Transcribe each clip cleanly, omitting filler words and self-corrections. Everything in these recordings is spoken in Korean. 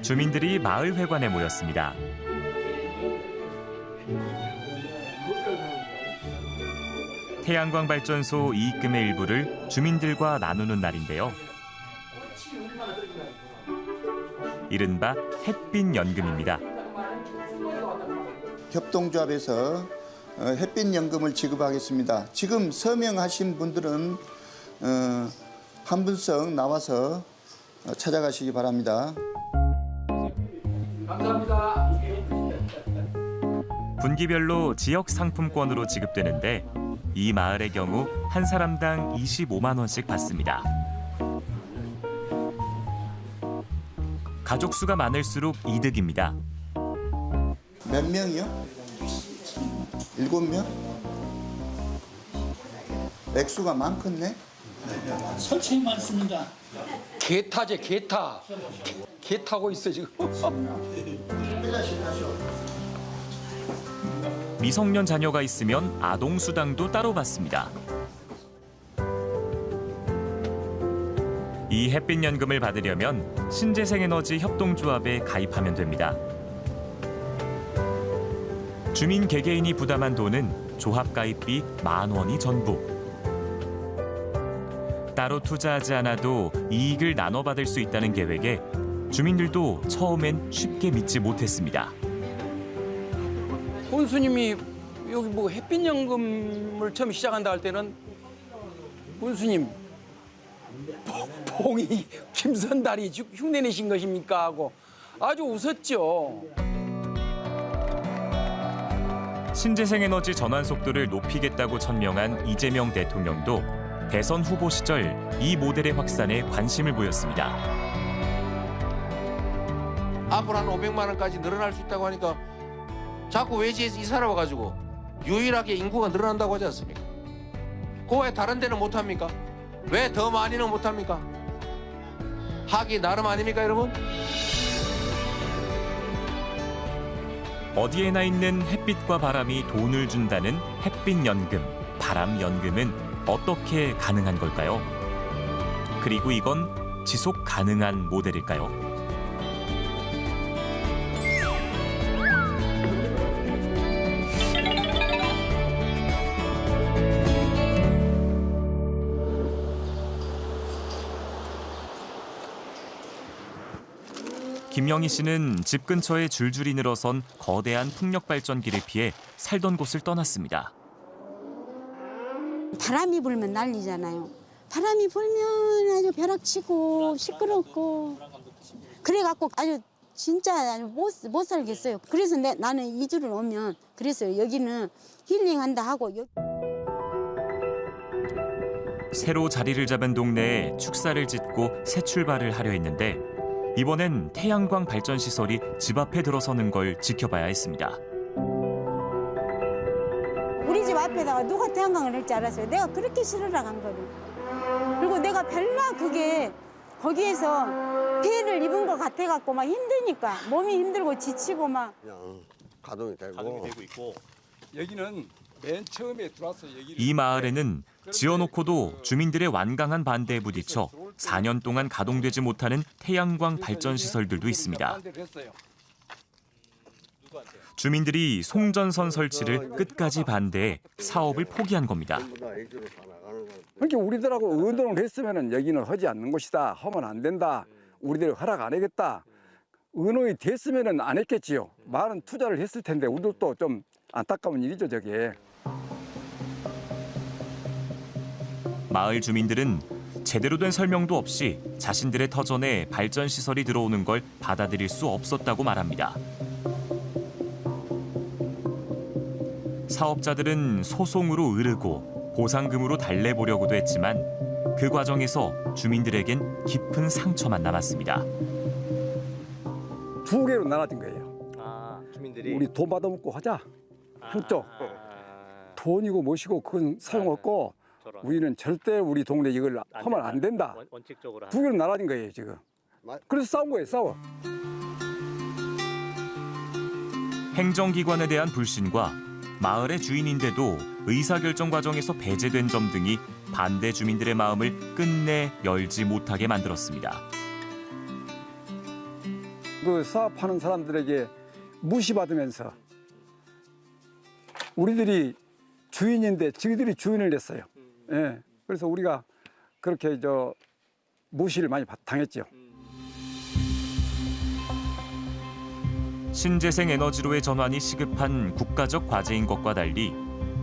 주민들이 마을 회관에 모였습니다. 태양광 발전소 이익금의 일부를 주민들과 나누는 날인데요. 이른바 햇빛연금입니다. 협동조합에서 햇빛연금을 지급하겠습니다. 지금 서명하신 분들은 한 분씩 나와서 찾아가시기 바랍니다. 감사합니다. 분기별로 지역 상품권으로 지급되는데 이 마을의 경우 한 사람당 25만 원씩 받습니다. 가족 수가 많을수록 이득입니다. 몇 명이요? 7명? 액수가 많겠네? 설치가 많습니다. 개타제 개타. 개 타고 있어 지금. 미성년 자녀가 있으면 아동수당도 따로 받습니다. 이 햇빛연금을 받으려면 신재생에너지 협동조합에 가입하면 됩니다. 주민 개개인이 부담한 돈은 조합 가입비 10,000원이 전부. 따로 투자하지 않아도 이익을 나눠받을 수 있다는 계획에 주민들도 처음엔 쉽게 믿지 못했습니다. 군수님이 여기 뭐 햇빛연금을 처음 시작한다 할 때는 군수님 봉이 김선달이 흉내내신 것입니까 하고 아주 웃었죠. 신재생에너지 전환 속도를 높이겠다고 천명한 이재명 대통령도 대선 후보 시절 이 모델의 확산에 관심을 보였습니다. 앞으로 한 500만 원까지 늘어날 수 있다고 하니까 자꾸 외지에서 이사를 와가지고 유일하게 인구가 늘어난다고 하지 않습니까? 그 왜 다른 데는 못합니까? 왜 더 많이는 못합니까? 하기 나름 아닙니까 여러분? 어디에나 있는 햇빛과 바람이 돈을 준다는 햇빛연금, 바람연금은 어떻게 가능한 걸까요? 그리고 이건 지속 가능한 모델일까요? 김영희 씨는 집 근처에 줄줄이 늘어선 거대한 풍력발전기를 피해 살던 곳을 떠났습니다. 바람이 불면 난리잖아요. 바람이 불면 아주 벼락치고 시끄럽고 그래갖고 아주 진짜 못 살겠어요. 그래서 나는 이주를 오면 그래서 여기는 힐링한다 하고. 새로 자리를 잡은 동네에 축사를 짓고 새 출발을 하려 했는데 이번엔 태양광 발전 시설이 집 앞에 들어서는 걸 지켜봐야 했습니다. 우리 집 앞에다가 누가 태양광을 할 줄 알았어요. 내가 그렇게 싫으라 간 거를. 그리고 내가 별나 그게 거기에서 피해를 입은 것 같아갖고 막 힘드니까 몸이 힘들고 지치고 막. 그냥 가동이 되고 있고 여기는 맨 처음에 들어와서 이 마을에는 지어놓고도 주민들의 완강한 반대에 부딪혀 4년 동안 가동되지 못하는 태양광 발전 시설들도 있습니다. 주민들이 송전선 설치를 끝까지 반대해 사업을 포기한 겁니다. 그러니까 우리들하고 의논을 했으면 여기는 하지 않는 곳이다. 하면 안 된다. 우리들 허락 안 하겠다. 의논이 됐으면 안 했겠지요. 많은 투자를 했을 텐데 우리들도 좀 안타까운 일이죠, 저게. 마을 주민들은 제대로 된 설명도 없이 자신들의 터전에 발전 시설이 들어오는 걸 받아들일 수 없었다고 말합니다. 사업자들은 소송으로 으르고 보상금으로 달래보려고도 했지만 그 과정에서 주민들에겐 깊은 상처만 남았습니다. 두 개로 나눠진 거예요. 주민들이 우리 돈 받아먹고 하자. 한쪽. 돈이고 뭐시고 그건 소용없고 우리는 절대 우리 동네 이걸 하면 안 된다. 원칙적으로 두 개로 나눠진 거예요, 지금. 그래서 싸운 거예요, 싸워. 행정기관에 대한 불신과 마을의 주인인데도 의사결정 과정에서 배제된 점 등이 반대 주민들의 마음을 끝내 열지 못하게 만들었습니다. 그 사업하는 사람들에게 무시받으면서 우리들이 주인인데 저희들이 주인을 냈어요. 예. 그래서 우리가 그렇게 무시를 많이 당했죠. 신재생 에너지로의 전환이 시급한 국가적 과제인 것과 달리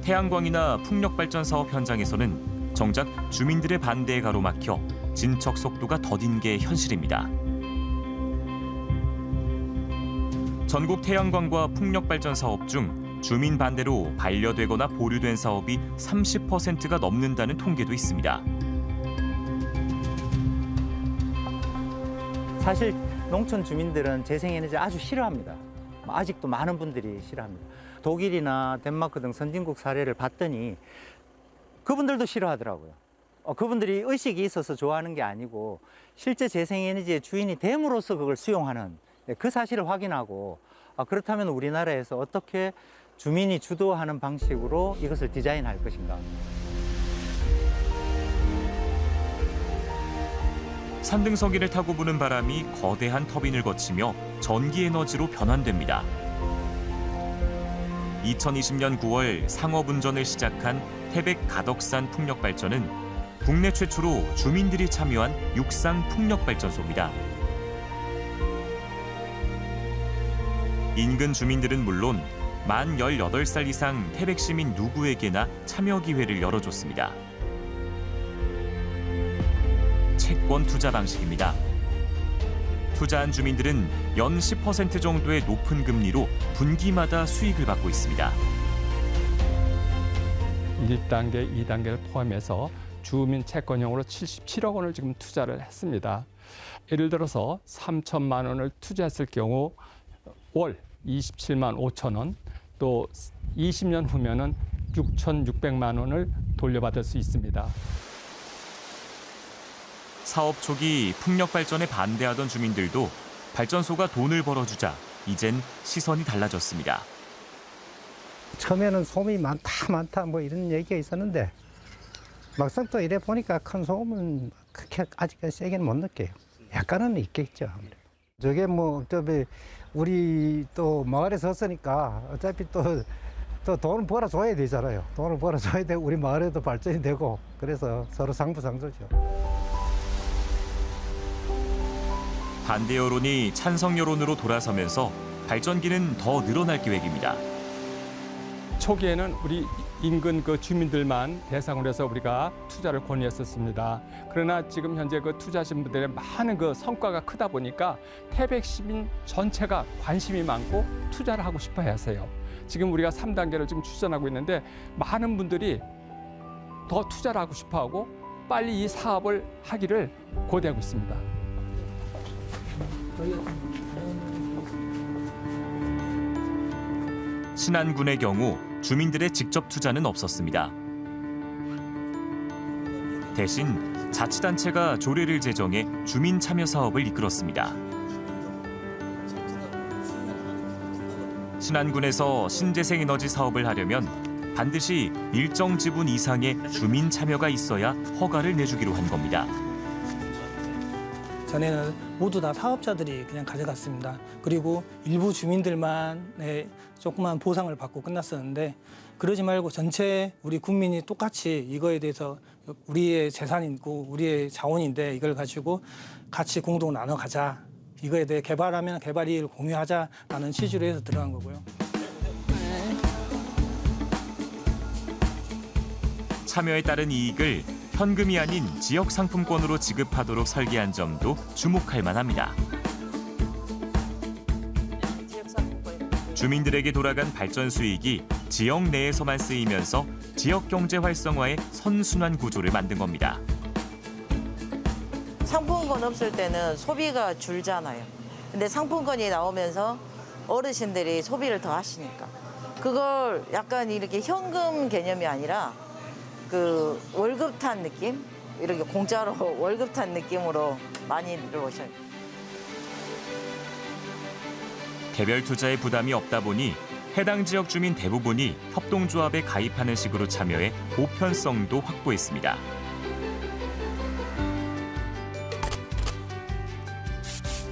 태양광이나 풍력발전 사업 현장에서는 정작 주민들의 반대에 가로막혀 진척 속도가 더딘 게 현실입니다. 전국 태양광과 풍력발전 사업 중 주민 반대로 반려되거나 보류된 사업이 30%가 넘는다는 통계도 있습니다. 사실 농촌 주민들은 재생에너지 아주 싫어합니다. 아직도 많은 분들이 싫어합니다. 독일이나 덴마크 등 선진국 사례를 봤더니 그분들도 싫어하더라고요. 그분들이 의식이 있어서 좋아하는 게 아니고 실제 재생에너지의 주인이 됨으로써 그걸 수용하는 그 사실을 확인하고 그렇다면 우리나라에서 어떻게 주민이 주도하는 방식으로 이것을 디자인할 것인가. 산등성이를 타고 부는 바람이 거대한 터빈을 거치며 전기에너지로 변환됩니다. 2020년 9월 상업운전을 시작한 태백 가덕산 풍력발전은 국내 최초로 주민들이 참여한 육상 풍력발전소입니다. 인근 주민들은 물론 만 18살 이상 태백 시민 누구에게나 참여 기회를 열어줬습니다. 채권 투자 방식입니다. 투자한 주민들은 연 10% 정도의 높은 금리로 분기마다 수익을 받고 있습니다. 1단계, 2단계를 포함해서 주민 채권형으로 77억 원을 지금 투자를 했습니다. 예를 들어서 3천만 원을 투자했을 경우 월 27만 5천 원, 또 20년 후면은 6,600만 원을 돌려받을 수 있습니다. 사업 초기 풍력 발전에 반대하던 주민들도 발전소가 돈을 벌어주자 이젠 시선이 달라졌습니다. 처음에는 소음이 많다 뭐 이런 얘기가 있었는데 막상 또 이래 보니까 큰 소음은 그렇게 아직까지 세게는 못 느껴요. 약간은 있겠죠. 아무래도. 저게 뭐 어차피 우리 또 마을에 섰으니까 어차피 또 돈을 벌어줘야 되잖아요. 돈을 벌어줘야 되고 우리 마을에도 발전이 되고 그래서 서로 상부상조죠. 반대 여론이 찬성 여론으로 돌아서면서 발전기는 더 늘어날 계획입니다. 초기에는 우리 인근 그 주민들만 대상으로 해서 우리가 투자를 권유했었습니다. 그러나 지금 현재 그 투자하신 분들의 많은 그 성과가 크다 보니까 태백 시민 전체가 관심이 많고 투자를 하고 싶어 하세요. 지금 우리가 3단계를 지금 추진하고 있는데 많은 분들이 더 투자를 하고 싶어 하고 빨리 이 사업을 하기를 고대하고 있습니다. 신안군의 경우 주민들의 직접 투자는 없었습니다. 대신 자치단체가 조례를 제정해 주민 참여 사업을 이끌었습니다. 신안군에서 신재생 에너지 사업을 하려면 반드시 일정 지분 이상의 주민 참여가 있어야 허가를 내주기로 한 겁니다. 전에는 모두 다 사업자들이 그냥 가져갔습니다. 그리고 일부 주민들만 조그만 보상을 받고 끝났었는데 그러지 말고 전체 우리 국민이 똑같이 이거에 대해서 우리의 재산이고 우리의 자원인데 이걸 가지고 같이 공동 나눠 가자. 이거에 대해 개발하면 개발 이익을 공유하자라는 취지로 해서 들어간 거고요. 참여에 따른 이익을 현금이 아닌 지역 상품권으로 지급하도록 설계한 점도 주목할 만합니다. 주민들에게 돌아간 발전 수익이 지역 내에서만 쓰이면서 지역 경제 활성화의 선순환 구조를 만든 겁니다. 상품권 없을 때는 소비가 줄잖아요. 근데 상품권이 나오면서 어르신들이 소비를 더 하시니까 그걸 약간 이렇게 현금 개념이 아니라 그 월급 탄 느낌? 이렇게 공짜로 월급 탄 느낌으로 많이들 오셔요. 개별 투자에 부담이 없다 보니 해당 지역 주민 대부분이 협동조합에 가입하는 식으로 참여해 보편성도 확보했습니다.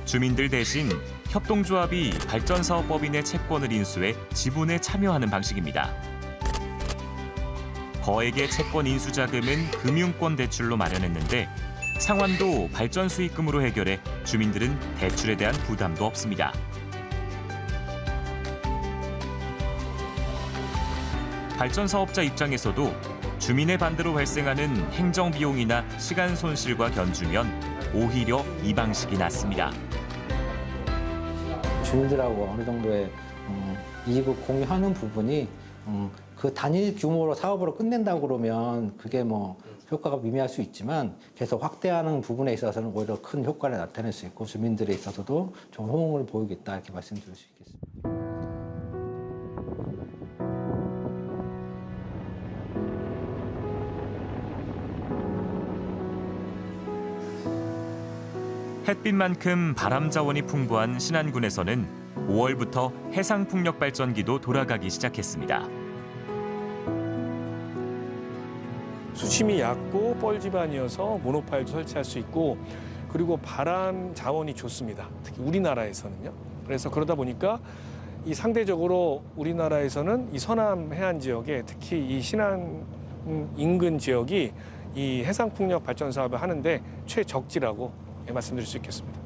주민들 대신 협동조합이 발전사업법인의 채권을 인수해 지분에 참여하는 방식입니다. 거액의 채권 인수 자금은 금융권 대출로 마련했는데 상환도 발전 수익금으로 해결해 주민들은 대출에 대한 부담도 없습니다. 발전 사업자 입장에서도 주민의 반대로 발생하는 행정 비용이나 시간 손실과 견주면 오히려 이 방식이 낫습니다. 주민들하고 어느 정도의 이익을 공유하는 부분이 그 단일 규모로 사업으로 끝낸다고 그러면 그게 뭐 효과가 미미할 수 있지만 계속 확대하는 부분에 있어서는 오히려 큰 효과를 나타낼 수 있고 주민들에 있어서도 좀 호응을 보이겠다 이렇게 말씀드릴 수 있겠습니다. 햇빛만큼 바람 자원이 풍부한 신안군에서는 5월부터 해상풍력발전기도 돌아가기 시작했습니다. 수심이 얕고 뻘 지반이어서 모노파일도 설치할 수 있고 그리고 바람 자원이 좋습니다. 특히 우리나라에서는요. 그래서 그러다 보니까 이 상대적으로 우리나라에서는 이 서남 해안 지역에 특히 이 신안 인근 지역이 이 해상풍력 발전 사업을 하는데 최적지라고 말씀드릴 수 있겠습니다.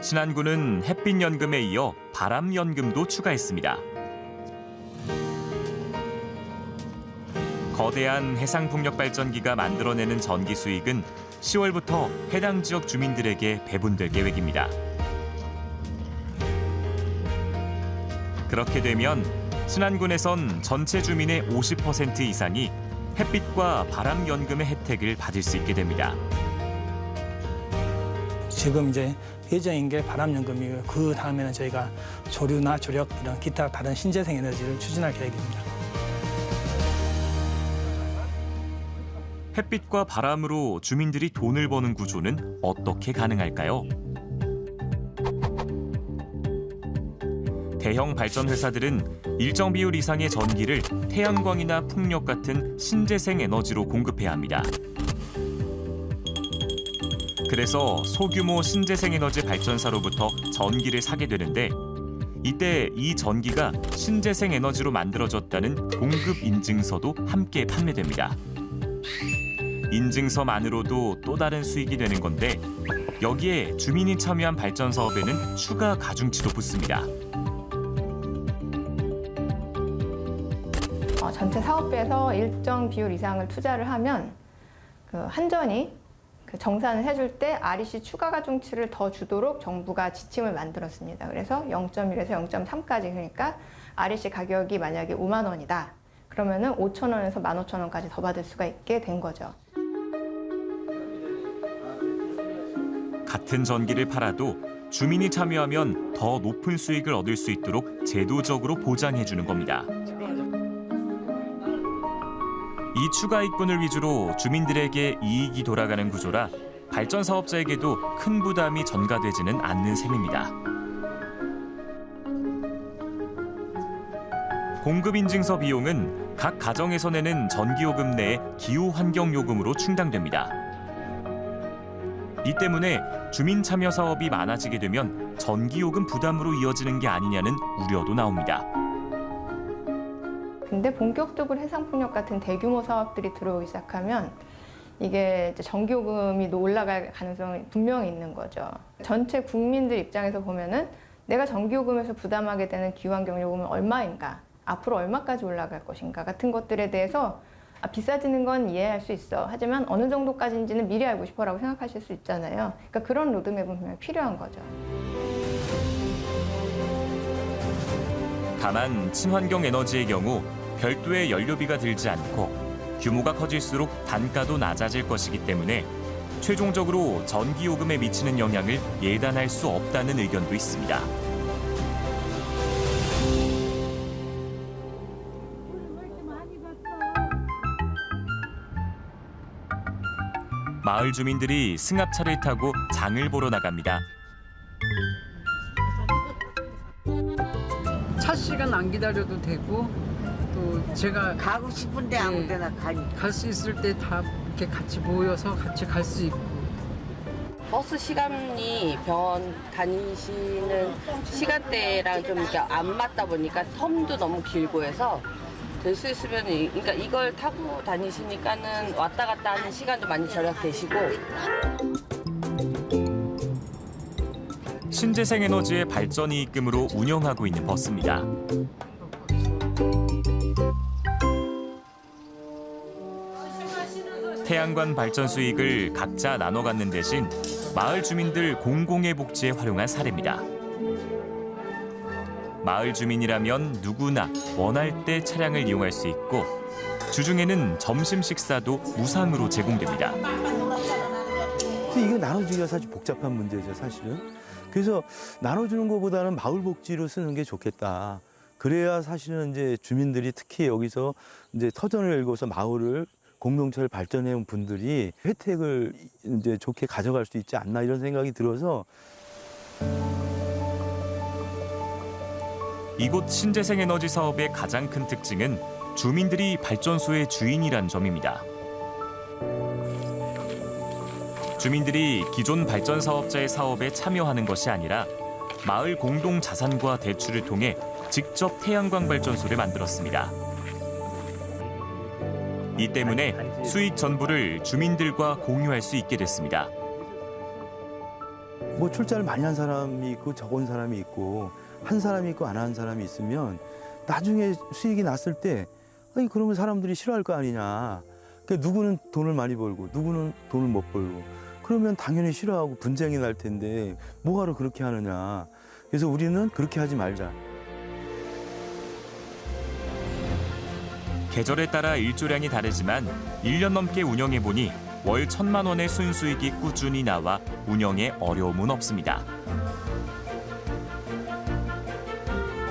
신안군은 햇빛연금에 이어 바람연금도 추가했습니다. 거대한 해상풍력발전기가 만들어내는 전기 수익은 10월부터 해당 지역 주민들에게 배분될 계획입니다. 그렇게 되면 신안군에선 전체 주민의 50% 이상이 햇빛과 바람연금의 혜택을 받을 수 있게 됩니다. 지금 이제 예정인 게 바람연금이고요. 그 다음에는 저희가 조류나 조력 이런 기타 다른 신재생 에너지를 추진할 계획입니다. 햇빛과 바람으로 주민들이 돈을 버는 구조는 어떻게 가능할까요? 대형 발전 회사들은 일정 비율 이상의 전기를 태양광이나 풍력 같은 신재생 에너지로 공급해야 합니다. 그래서 소규모 신재생 에너지 발전사로부터 전기를 사게 되는데 이때 이 전기가 신재생 에너지로 만들어졌다는 공급 인증서도 함께 판매됩니다. 인증서만으로도 또 다른 수익이 되는 건데 여기에 주민이 참여한 발전 사업에는 추가 가중치도 붙습니다. 전체 사업비에서 일정 비율 이상을 투자를 하면 그 한전이 그 정산을 해줄 때 REC 추가 가중치를 더 주도록 정부가 지침을 만들었습니다. 그래서 0.1에서 0.3까지 그러니까 REC 가격이 만약에 5만 원이다. 그러면은 5천 원에서 15,000원까지 더 받을 수가 있게 된 거죠. 같은 전기를 팔아도 주민이 참여하면 더 높은 수익을 얻을 수 있도록 제도적으로 보장해 주는 겁니다. 이 추가 이익분을 위주로 주민들에게 이익이 돌아가는 구조라 발전 사업자에게도 큰 부담이 전가되지는 않는 셈입니다. 공급 인증서 비용은 각 가정에서 내는 전기요금 내에 기후환경요금으로 충당됩니다. 이 때문에 주민 참여 사업이 많아지게 되면 전기요금 부담으로 이어지는 게 아니냐는 우려도 나옵니다. 근데 본격적으로 해상풍력 같은 대규모 사업들이 들어오기 시작하면 이게 이제 전기요금이 올라갈 가능성이 분명히 있는 거죠. 전체 국민들 입장에서 보면은 내가 전기요금에서 부담하게 되는 기후환경요금은 얼마인가, 앞으로 얼마까지 올라갈 것인가 같은 것들에 대해서 비싸지는 건 이해할 수 있어. 하지만 어느 정도까지인지는 미리 알고 싶어라고 생각하실 수 있잖아요. 그러니까 그런 로드맵은 분명히 필요한 거죠. 다만 친환경 에너지의 경우 별도의 연료비가 들지 않고 규모가 커질수록 단가도 낮아질 것이기 때문에 최종적으로 전기요금에 미치는 영향을 예단할 수 없다는 의견도 있습니다. 마을 주민들이 승합차를 타고 장을 보러 나갑니다. 차 시간 안 기다려도 되고 또 제가 가고 싶은데 아무 데나 갈 수 있을 때 다 이렇게 같이 모여서 같이 갈 수 있고. 버스 시간이 병원 다니시는 시간대랑 좀 이렇게 안 맞다 보니까 텀도 너무 길고 해서 될 수 있으면 그러니까 이걸 타고 다니시니까는 왔다 갔다 하는 시간도 많이 절약되시고. 신재생에너지의 발전 이익금으로 운영하고 있는 버스입니다. 태양광 발전 수익을 각자 나눠 갖는 대신 마을 주민들 공공의 복지에 활용한 사례입니다. 마을 주민이라면 누구나 원할 때 차량을 이용할 수 있고 주중에는 점심 식사도 무상으로 제공됩니다. 이거 나눠주기가 사실 복잡한 문제죠, 사실은. 그래서 나눠주는 것보다는 마을 복지로 쓰는 게 좋겠다. 그래야 사실은 이제 주민들이 특히 여기서 이제 터전을 열고서 마을을 공동체를 발전해온 분들이 혜택을 이제 좋게 가져갈 수 있지 않나 이런 생각이 들어서. 이곳 신재생에너지 사업의 가장 큰 특징은 주민들이 발전소의 주인이란 점입니다. 주민들이 기존 발전 사업자의 사업에 참여하는 것이 아니라 마을 공동 자산과 대출을 통해 직접 태양광 발전소를 만들었습니다. 이 때문에 수익 전부를 주민들과 공유할 수 있게 됐습니다. 뭐 출자를 많이 한 사람이 있고 적은 사람이 있고 한 사람이 있고 안 한 사람이 있으면 나중에 수익이 났을 때 아니 그러면 사람들이 싫어할 거 아니냐. 그러니까 누구는 돈을 많이 벌고 누구는 돈을 못 벌고 그러면 당연히 싫어하고 분쟁이 날 텐데 뭐하러 그렇게 하느냐. 그래서 우리는 그렇게 하지 말자. 계절에 따라 일조량이 다르지만 1년 넘게 운영해보니 월 1,000만 원의 순수익이 꾸준히 나와 운영에 어려움은 없습니다.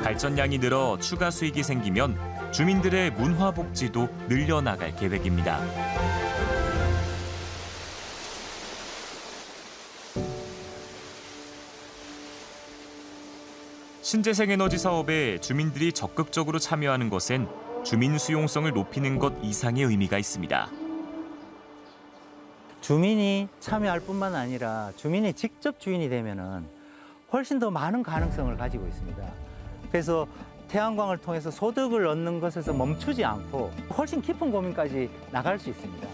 발전량이 늘어 추가 수익이 생기면 주민들의 문화복지도 늘려나갈 계획입니다. 신재생에너지 사업에 주민들이 적극적으로 참여하는 것엔 주민 수용성을 높이는 것 이상의 의미가 있습니다. 주민이 참여할 뿐만 아니라 주민이 직접 주인이 되면은 훨씬 더 많은 가능성을 가지고 있습니다. 그래서 태양광을 통해서 소득을 얻는 것에서 멈추지 않고 훨씬 깊은 고민까지 나갈 수 있습니다.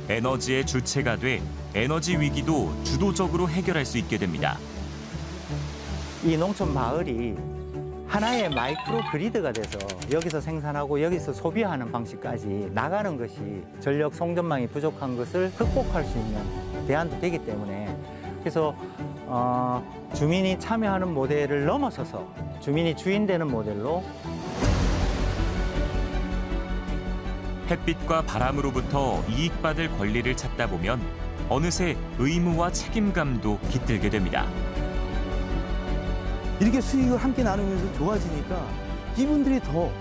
에너지의 주체가 돼 에너지 위기도 주도적으로 해결할 수 있게 됩니다. 이 농촌 마을이 하나의 마이크로 그리드가 돼서 여기서 생산하고 여기서 소비하는 방식까지 나가는 것이 전력 송전망이 부족한 것을 극복할 수 있는 대안도 되기 때문에 그래서 주민이 참여하는 모델을 넘어서서 주민이 주인 되는 모델로 햇빛과 바람으로부터 이익받을 권리를 찾다 보면 어느새 의무와 책임감도 깃들게 됩니다. 이렇게 수익을 함께 나누면서 좋아지니까 이분들이 더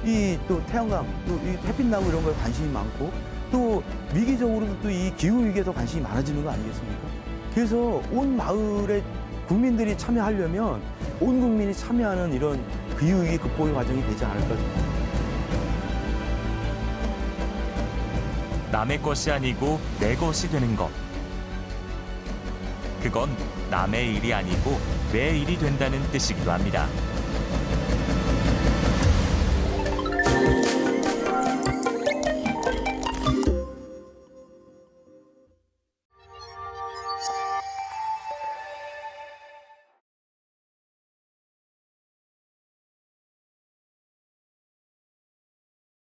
이 또 태양광, 또 이 햇빛 나고 이런 거에 관심이 많고 또 위기적으로도 또 이 기후 위기에 더 관심이 많아지는 거 아니겠습니까? 그래서 온 마을의 국민들이 참여하려면 온 국민이 참여하는 이런 기후 위기 극복의 과정이 되지 않을까 싶습니다. 남의 것이 아니고 내 것이 되는 것. 그건 남의 일이 아니고 내 일이 된다는 뜻이기도 합니다.